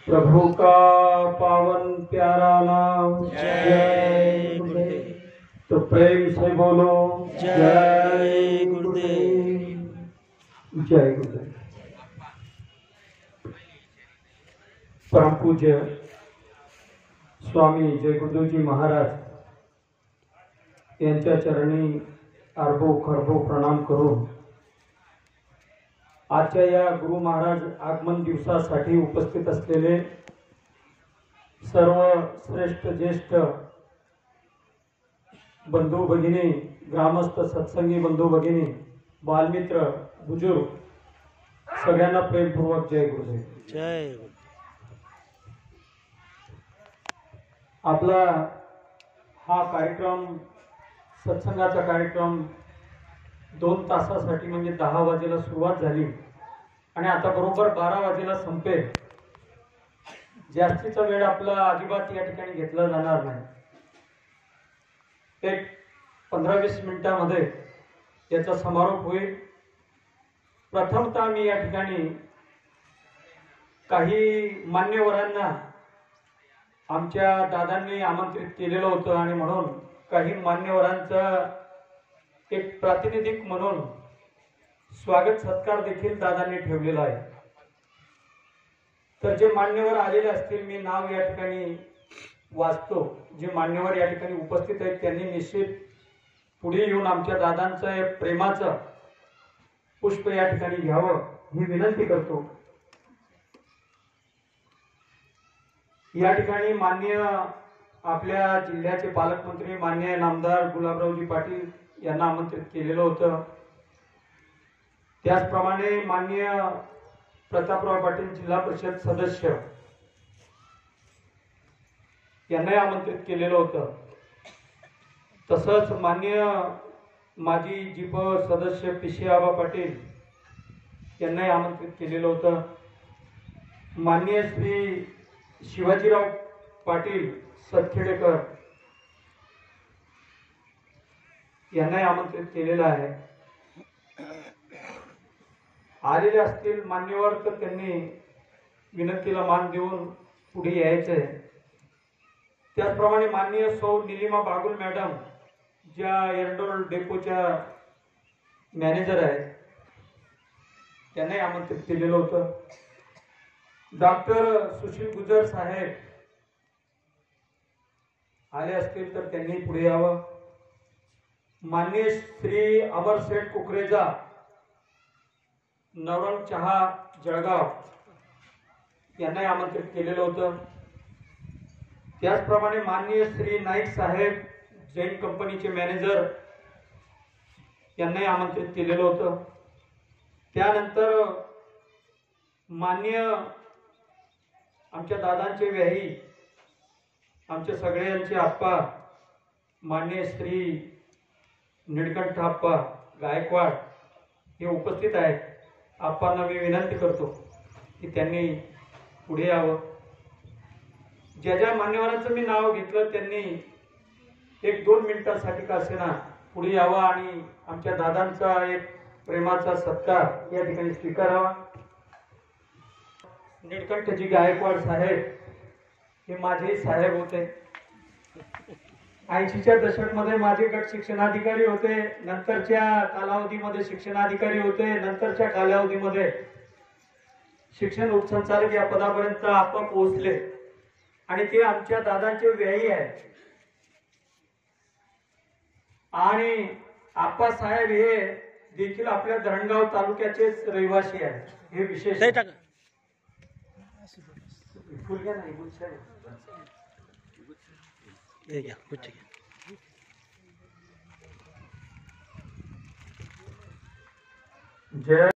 प्रभु का पावन प्यारा नाम जय गुरुदेव। तो प्रेम से बोलो जय गुरुदेव। जय गुरुदेव। परम पूज्य स्वामी जय गुरुदेवजी महाराज यांच्या चरणी अर्भो खरबो प्रणाम करून आजच्या या गुरु महाराज आगमन दिवसासाठी उपस्थित असलेले सर्व श्रेष्ठ ज्येष्ठ बंधू भगिनी, ग्रामस्थ सत्संगी बंधू भगिनी, बालमित्र, बुजुर्ग सगळ्यांना प्रेमपूर्वक जय गुरुदेव। जय आपला हा कार्यक्रम सत्संगाचा कार्यक्रम 2 तासासाठी म्हणजे 10 वाजेला सुरुवात झाली आणि आता बरोबर 12 वाजेला संपेल। जास्तीचा वेळ आपला अजिबात या ठिकाणी घेतला जाणार नाही। एक 15-20 मिनिटांमध्ये याचा समारोप होईल। प्रथमतः मी या ठिकाणी काही मान्यवरांना आमच्या दादांनी आमंत्रित केलेलं होतं आणि म्हणून काही मान्यवरांचं एक प्रातिनिधिक म्हणून स्वागत सत्कार देखील दादांनी ठेवलेला आहे। तर जे मान्यवर आलेले असतील मी नाव या ठिकाणी वाचतो। जे मान्यवर या ठिकाणी उपस्थित आहेत त्यांनी निश्चित पुढे येऊन आमच्या दादांचं प्रेमाचं पुष्प या ठिकाणी घ्यावं ही विनंती करतो। या ठिकाणी माननीय आपल्या जिल्ह्याचे पालकमंत्री माननीय नामदार गुलाबरावजी पाटील यांना आमंत्रित केलेलं होतं। त्याचप्रमाणे माननीय प्रतापराव पाटील जिल्हा परिषद सदस्य यांनाही आमंत्रित केलेलं होतं। तसंच माननीय माजी जिप सदस्य पिशे आबा पाटील यांनाही आमंत्रित केलेलं होतं। माननीय श्री शिवाजीराव पाटील सतखेडेकर यांनाही आमंत्रित केलेलं आहे। आलेले असतील मान्यवर तर त्यांनी विनंतीला मान देऊन पुढे यायचंय। त्याचप्रमाणे माननीय सौ निलिमा बागुल मॅडम ज्या एरंडोल डेपोच्या मॅनेजर आहेत त्यांनाही आमंत्रित केलेलं होतं। डॉक्टर सुशील गुजर साहेब आले असतील तर त्यांनी पुढे यावं। माननीय श्री अमरसेठ कुकरेजा नवरंग चहा जळगाव यांनाही आमंत्रित केलेलं होतं। त्याचप्रमाणे माननीय श्री नाईक साहेब जैन कंपनीचे मॅनेजर यांनाही आमंत्रित केलेलं होतं। त्यानंतर माननीय आमच्या दादांचे व्याही आमच्या सगळ्यांचे आप्पा माननीय श्री निळकंठ आप्पा गायकवाड हे उपस्थित आहेत। आप्पांना मी विनंती करतो की त्यांनी पुढे यावं। ज्या ज्या मान्यवरांचं मी नाव घेतलं त्यांनी 1-2 मिनिटांसाठी का असेना पुढे यावं आणि आमच्या दादांचा एक प्रेमाचा सत्कार या ठिकाणी स्वीकारावा। निळकंठजी गायकवाड साहेब हे माझे साहेब होते। 80च्या दशकमध्ये माझे गट शिक्षणाधिकारी होते। नंतरच्या कालावधीमध्ये शिक्षणाधिकारी होते। नंतरच्या कालावधीमध्ये शिक्षण उपसंचालक या पदापर्यंत आपण पोहोचले आणि ते आमच्या दादांचे व्याही आहेत। आणि आप्पा साहेब हे देखील आपल्या धरणगाव तालुक्याचेच रहिवासी आहेत। हे विशेष फुल घ्या नाही जय